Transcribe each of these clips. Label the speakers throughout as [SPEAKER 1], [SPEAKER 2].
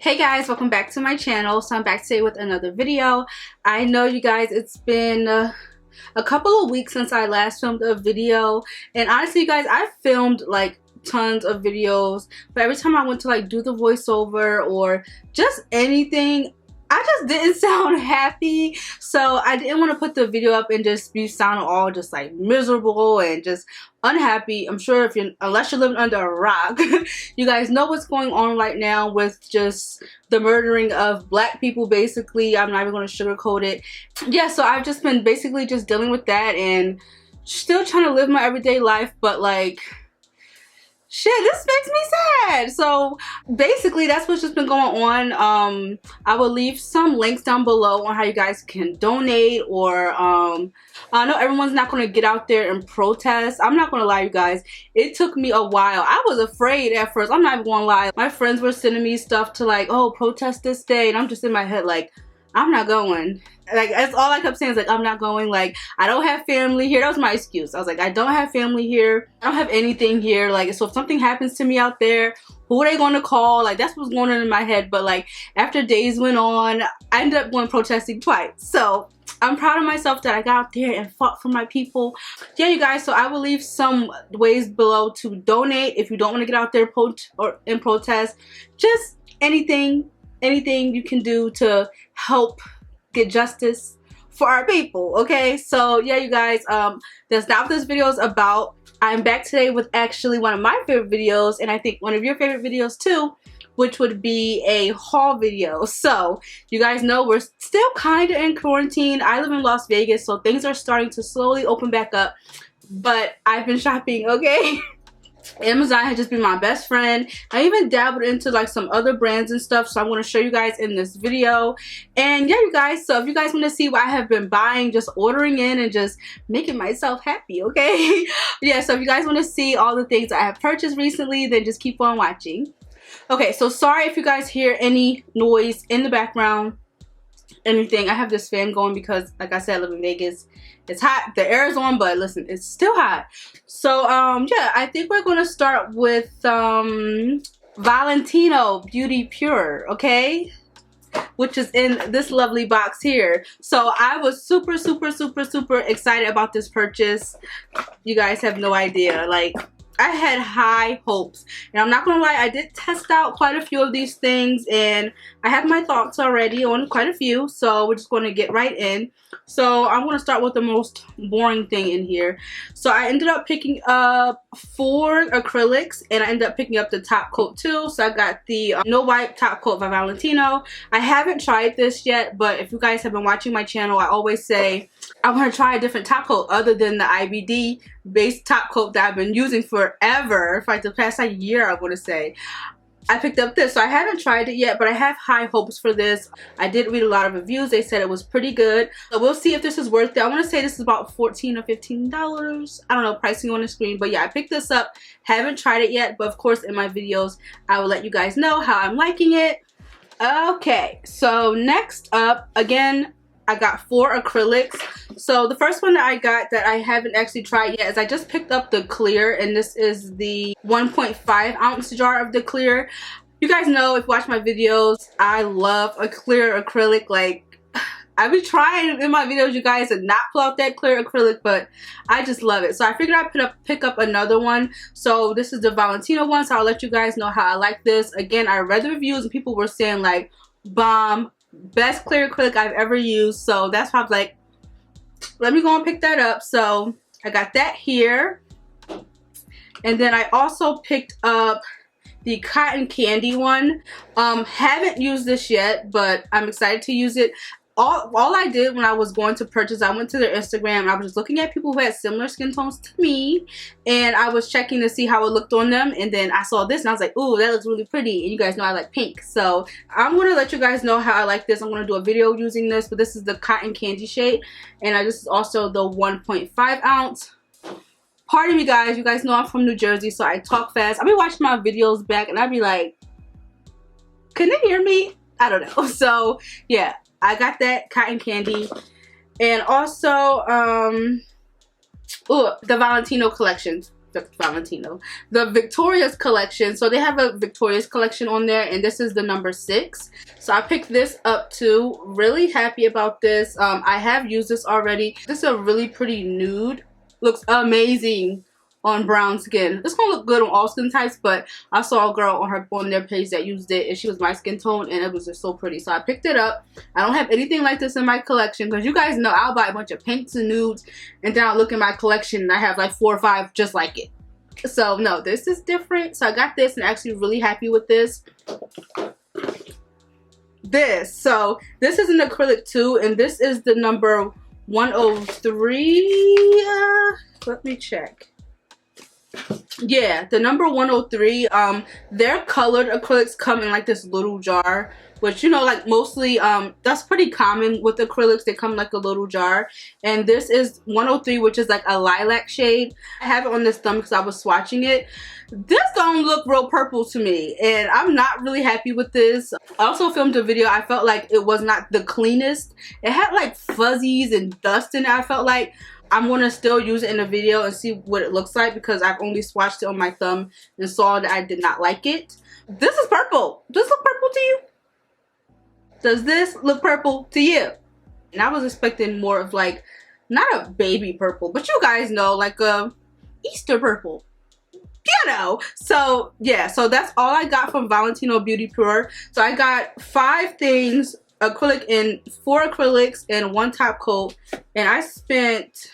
[SPEAKER 1] Hey guys, welcome back to my channel. So I'm back today with another video. I know you guys, it's been a couple of weeks since I last filmed a video, and honestly you guys, I've filmed like tons of videos, but every time I went to like do the voiceover or just anything, I just didn't sound happy. So I didn't want to put the video up and just be sounding all just like miserable and just unhappy. I'm sure unless you're living under a rock, you guys know what's going on right now with just the murdering of black people basically. I'm not even going to sugarcoat it. Yeah, so I've just been basically just dealing with that and still trying to live my everyday life, but like, shit, this makes me sad. So basically that's what's just been going on. I will leave some links down below on how you guys can donate, or I know everyone's not going to get out there and protest. I'm not going to lie, you guys, it took me a while. I was afraid at first. I'm not even going to lie. My friends were sending me stuff to like, oh, protest this day, and I'm just in my head like, I'm not going. Like, that's all I kept saying is like, I'm not going. Like, I don't have family here. That was my excuse. I was like, I don't have family here. I don't have anything here. Like, so if something happens to me out there, who are they going to call? Like, that's what's going on in my head. But like, after days went on, I ended up going protesting twice. So I'm proud of myself that I got out there and fought for my people. Yeah, you guys, so I will leave some ways below to donate if you don't want to get out there and protest. Just anything you can do to help get justice for our people. Okay, so yeah, you guys, that's not what this video is about. I'm back today with actually one of my favorite videos, and I think one of your favorite videos too, which would be a haul video. So you guys know we're still kind of in quarantine. I live in Las Vegas, so things are starting to slowly open back up, but I've been shopping, okay? Amazon has just been my best friend. I even dabbled into like some other brands and stuff, so I'm going to show you guys in this video. And yeah, you guys, so if you guys want to see what I have been buying, just ordering in and just making myself happy, okay? Yeah, so if you guys want to see all the things I have purchased recently, then just keep on watching. Okay, so sorry if you guys hear any noise in the background, anything. I have this fan going because, like I said, I live in Vegas. It's hot. The air is on, but listen, it's still hot. So yeah, I think we're going to start with Valentino Beauty Pure, okay, which is in this lovely box here. So I was super excited about this purchase. You guys have no idea. Like, I had high hopes, and I'm not gonna lie, I did test out quite a few of these things and I have my thoughts already on quite a few, so we're just going to get right in. So I'm going to start with the most boring thing in here. So I ended up picking up 4 acrylics, and I ended up picking up the top coat too. So I got the no wipe top coat by Valentino. I haven't tried this yet, but if you guys have been watching my channel, I always say I want to try a different top coat other than the IBD based top coat that I've been using forever, for like the past like year, I want to say. I picked up this, so I haven't tried it yet, but I have high hopes for this. I did read a lot of reviews. They said it was pretty good, so we'll see if this is worth it. I want to say this is about $14 or $15. I don't know, pricing on the screen, but yeah, I picked this up. Haven't tried it yet, but of course in my videos I will let you guys know how I'm liking it. Okay, so next up, again, I got 4 acrylics. So the first one that I got that I haven't actually tried yet is I just picked up the clear, and this is the 1.5 ounce jar of the clear. You guys know, if you watch my videos, I love a clear acrylic. Like, I be trying in my videos, you guys, to not pull out that clear acrylic, but I just love it. So I figured I'd pick up another one. So this is the Valentino one, so I'll let you guys know how I like this. Again, I read the reviews and people were saying like, bomb, best clear acrylic I've ever used. So that's why I was like, let me go and pick that up. So I got that here, and then I also picked up the cotton candy one. Haven't used this yet, but I'm excited to use it. All I did when I was going to purchase, I went to their Instagram and I was just looking at people who had similar skin tones to me, and I was checking to see how it looked on them, and then I saw this and I was like, ooh, that looks really pretty. And you guys know I like pink, so I'm going to let you guys know how I like this. I'm going to do a video using this, but this is the cotton candy shade, and this is also the 1.5 ounce. Pardon me guys, you guys know I'm from New Jersey, so I talk fast. I'll be watching my videos back and I'll be like, can they hear me? I don't know. So yeah, I got that cotton candy, and also the Valentino collections. Valentino, the Victoria's collection. So they have a Victoria's collection on there, and this is the number 6. So I picked this up too. Really happy about this. I have used this already. This is a really pretty nude. Looks amazing on brown skin. It's gonna look good on all skin types, but I saw a girl on their page that used it, and she was my skin tone, and it was just so pretty. So I picked it up. I don't have anything like this in my collection, because you guys know I'll buy a bunch of pinks and nudes, and then I'll look in my collection and I have like 4 or 5 just like it. So no, this is different. So I got this, and I'm actually really happy with this. So this is an acrylic too, and this is the number 103. Let me check. Yeah, the number 103. Their colored acrylics come in like this little jar, which, you know, like mostly that's pretty common with acrylics. They come like a little jar, and this is 103, which is like a lilac shade. I have it on this thumb because I was swatching it. This don't look real purple to me, and I'm not really happy with this. I also filmed a video. I felt like it was not the cleanest. It had like fuzzies and dust in it. I felt like I'm going to still use it in a video and see what it looks like, because I've only swatched it on my thumb and saw that I did not like it. This is purple. Does this look purple to you? Does this look purple to you? And I was expecting more of like, not a baby purple, but you guys know, like a Easter purple. You know. So yeah, so that's all I got from Valentino Beauty Pure. So I got 5 things, acrylic and 4 acrylics and 1 top coat, and I spent,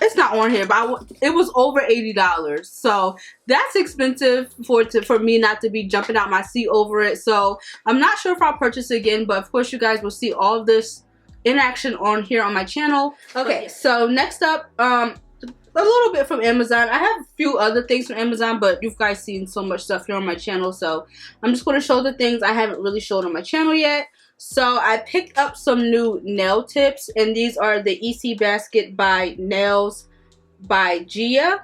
[SPEAKER 1] it's not on here, but it was over $80. So that's expensive for me not to be jumping out my seat over it. So I'm not sure if I'll purchase it again, but of course you guys will see all of this in action on here on my channel. Okay, so next up, a little bit from Amazon. I have a few other things from Amazon, but you guys seen so much stuff here on my channel, so I'm just going to show the things I haven't really showed on my channel yet. So I picked up some new nail tips, and these are the EC Basket by Nails by Gia.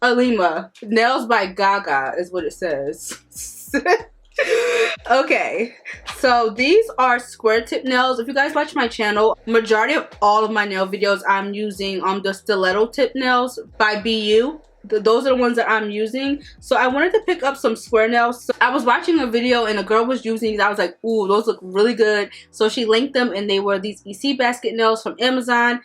[SPEAKER 1] Alima. Nails by Gaga is what it says. Okay, so these are square tip nails. If you guys watch my channel, majority of all of my nail videos I'm using the stiletto tip nails by BU. Those are the ones that I'm using. So I wanted to pick up some square nails. So I was watching a video and a girl was using these. I was like, ooh, those look really good. So she linked them, and they were these EC Basket nails from Amazon.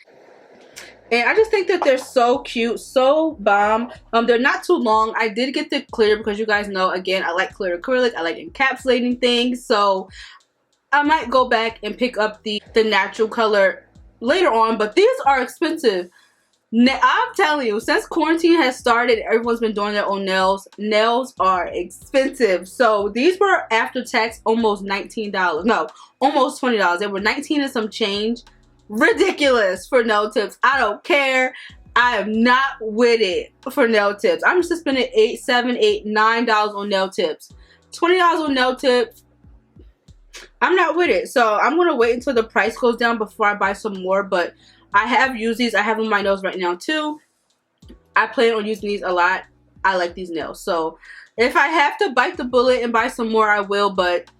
[SPEAKER 1] And I just think that they're so cute, so bomb. They're not too long. I did get the clear because you guys know, again, I like clear acrylic. I like encapsulating things. So I might go back and pick up the natural color later on. But these are expensive. I'm telling you, since quarantine has started, everyone's been doing their own nails. Nails are expensive. So these were after tax almost $19. No, almost $20. They were 19 and some change. Ridiculous for nail tips. I don't care. I am not with it for nail tips. I'm just spending $8, $7, $8, $9 on nail tips. $20 on nail tips. I'm not with it. So I'm going to wait until the price goes down before I buy some more. But I have used these. I have them on my nails right now too. I plan on using these a lot. I like these nails. So if I have to bite the bullet and buy some more, I will. But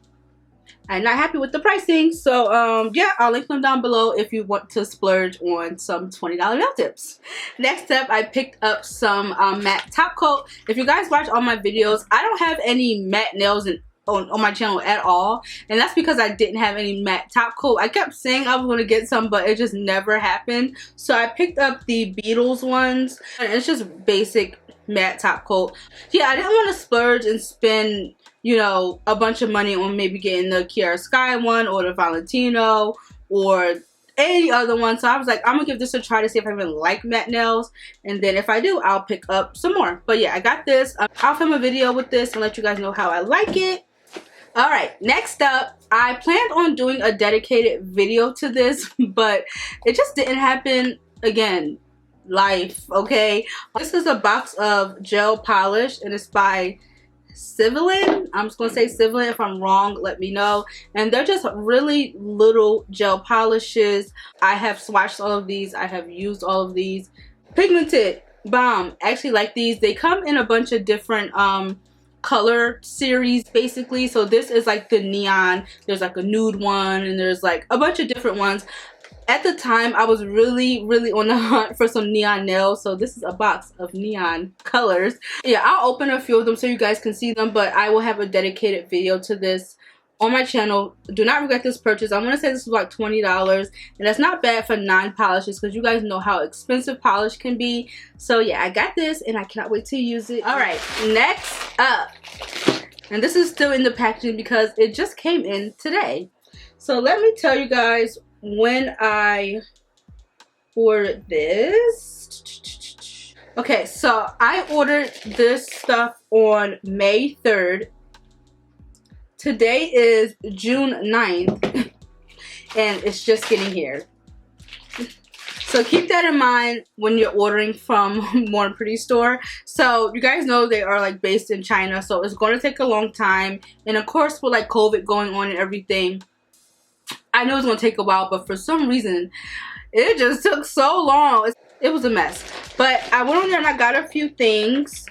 [SPEAKER 1] I'm not happy with the pricing. So yeah, I'll link them down below if you want to splurge on some $20 nail tips. Next up, I picked up some matte top coat. If you guys watch all my videos, I don't have any matte nails on my channel at all, and that's because I didn't have any matte top coat. I kept saying I was going to get some, but it just never happened. So I picked up the BEETLES ones, and it's just basic matte top coat. Yeah, I didn't want to splurge and spend, you know, a bunch of money on maybe getting the Kiara Sky one or the Valentino or any other one. So I was like, I'm gonna give this a try to see if I even like matte nails, and then if I do, I'll pick up some more. But yeah, I got this. I'll film a video with this and let you guys know how I like it. All right, next up, I planned on doing a dedicated video to this, but it just didn't happen. Again, life, okay? This is a box of gel polish, and it's by SAVILAND. I'm just gonna say SAVILAND. If I'm wrong, let me know. And they're just really little gel polishes. I have swatched all of these. I have used all of these. Pigmented, bomb. Actually like these. They come in a bunch of different color series basically. So this is like the neon. There's like a nude one, and there's like a bunch of different ones. At the time, I was really on the hunt for some neon nails. So this is a box of neon colors. Yeah, I'll open a few of them so you guys can see them. But I will have a dedicated video to this on my channel. Do not regret this purchase. I want to say this was like $20. And that's not bad for non-polishes, because you guys know how expensive polish can be. So yeah, I got this and I cannot wait to use it. Alright, next up. And this is still in the packaging because it just came in today. So let me tell you guys when I ordered this. Okay, so I ordered this stuff on May 3rd. Today is June 9th. And it's just getting here. So keep that in mind when you're ordering from Born Pretty store. So you guys know they are like based in China, so it's going to take a long time. And of course, with like COVID going on and everything, I know it's going to take a while, but for some reason it just took so long. It was a mess. But I went on there and I got a few things.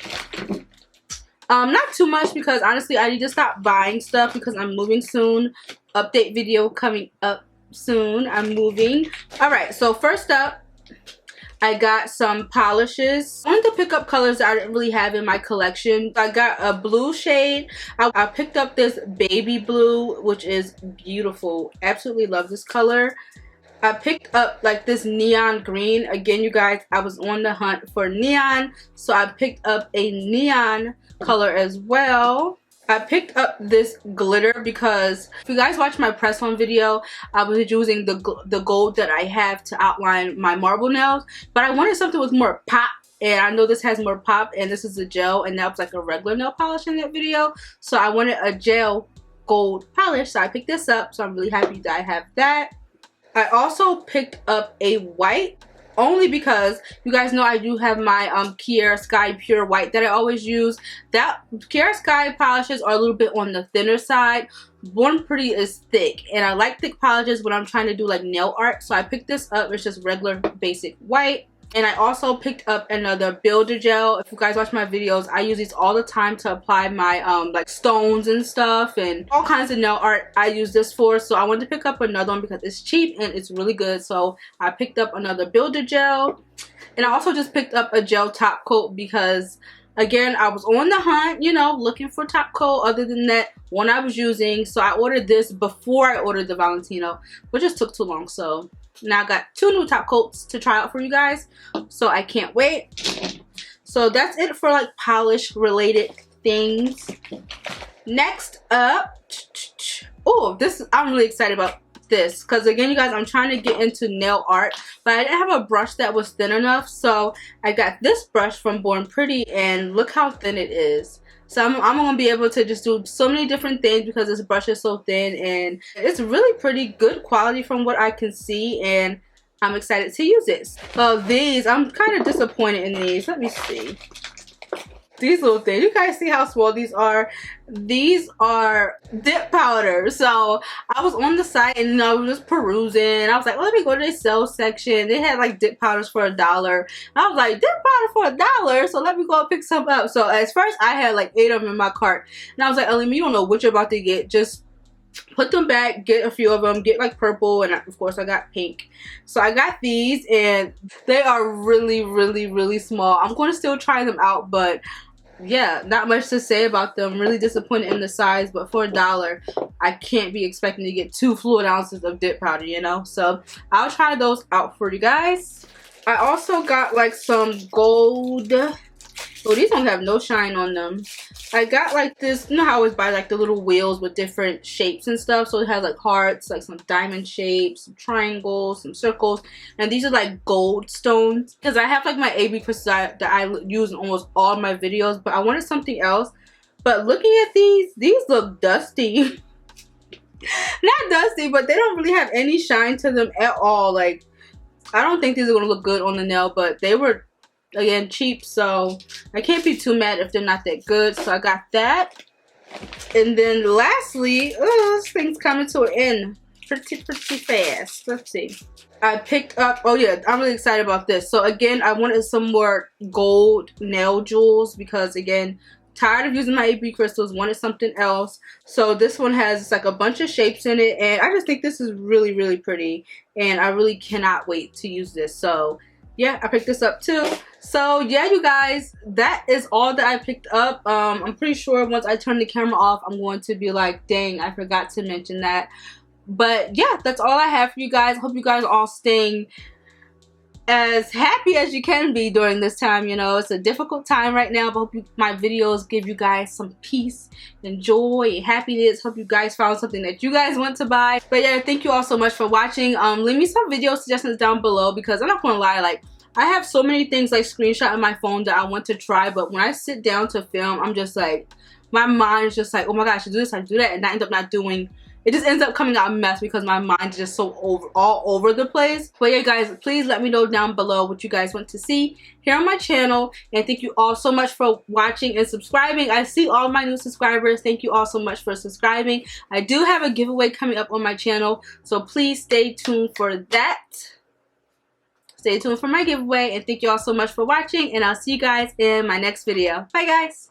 [SPEAKER 1] Not too much, because honestly I need to stop buying stuff because I'm moving soon. Update video coming up soon. I'm moving. Alright, so first up, I got some polishes. I wanted to pick up colors that I didn't really have in my collection. I got a blue shade. I picked up this baby blue, which is beautiful. Absolutely love this color. I picked up like this neon green. Again, you guys, I was on the hunt for neon, so I picked up a neon color as well. I picked up this glitter because if you guys watch my press on video, I was using the gold that I have to outline my marble nails, but I wanted something with more pop, and I know this has more pop, and this is a gel, and that was like a regular nail polish in that video, so I wanted a gel gold polish, so I picked this up. So I'm really happy that I have that. I also picked up a white, only because you guys know I do have my Kiara Sky Pure White that I always use. That Kiara Sky polishes are a little bit on the thinner side. Born Pretty is thick, and I like thick polishes when I'm trying to do like nail art. So I picked this up. It's just regular basic white. And I also picked up another builder gel. If you guys watch my videos, I use these all the time to apply my like stones and stuff and all kinds of nail art I use this for. So I wanted to pick up another one because it's cheap and it's really good. So I picked up another builder gel. And I also just picked up a gel top coat because, again, I was on the hunt, you know, looking for top coat other than that one I was using. So I ordered this before I ordered the Valentino, which just took too long. So now I got 2 new top coats to try out for you guys, so I can't wait. So that's it for like polish related things. Next up, oh, I'm really excited about this because, again, you guys, I'm trying to get into nail art, but I didn't have a brush that was thin enough, so I got this brush from Born Pretty, and look how thin it is. So I'm gonna be able to just do so many different things because this brush is so thin, and it's really pretty good quality from what I can see, and I'm excited to use it. Oh, these, I'm kind of disappointed in these. Let me see. These little things, you guys see how small these are? These are dip powder. So I was on the site and I was just perusing. I was like, oh, let me go to their sales section. They had like dip powders for $1. I was like, dip powder for $1, so let me go pick some up. So at first I had like 8 of them in my cart, and I was like, Ellie, you don't know what you're about to get, just put them back, get a few of them, get like purple, and of course I got pink. So I got these, and they are really small. I'm going to still try them out, but yeah, not much to say about them. Really disappointed in the size, but for $1, I can't be expecting to get 2 fluid ounces of dip powder, you know. So I'll try those out for you guys. I also got like some gold. Oh, these don't have no shine on them. I got like this, you know how I always buy like the little wheels with different shapes and stuff. So it has like hearts, like some diamond shapes, some triangles, some circles. And these are like gold stones. Because I have like my AB crystals that I use in almost all my videos. But I wanted something else. But looking at these look dusty. Not dusty, but they don't really have any shine to them at all. Like, I don't think these are going to look good on the nail. But they were, again, cheap, so I can't be too mad if they're not that good. So I got that. And then lastly, this thing's coming to an end pretty fast. Let's see. I picked up, oh yeah, I'm really excited about this. So again, I wanted some more gold nail jewels because, again, tired of using my AB crystals, wanted something else. So this one has like a bunch of shapes in it, and I just think this is really, really pretty, and I really cannot wait to use this. So yeah, I picked this up too. So yeah, you guys, that is all that I picked up. I'm pretty sure once I turn the camera off, I'm going to be like, dang, I forgot to mention that. But yeah, that's all I have for you guys. Hope you guys are all staying as happy as you can be during this time. You know, it's a difficult time right now, but hope my videos give you guys some peace and joy and happiness. Hope you guys found something that you guys want to buy. But yeah, thank you all so much for watching. Leave me some video suggestions down below, because I'm not gonna lie, like, I have so many things like screenshot on my phone that I want to try, but when I sit down to film, I'm just like, my mind is just like, oh my gosh, I should do this, I should do that, and I end up not doing. It just ends up coming out a mess because my mind is just so all over the place. But yeah, guys, please let me know down below what you guys want to see here on my channel. And thank you all so much for watching and subscribing. I see all my new subscribers. Thank you all so much for subscribing. I do have a giveaway coming up on my channel, so please stay tuned for that. Stay tuned for my giveaway. And thank you all so much for watching. And I'll see you guys in my next video. Bye, guys.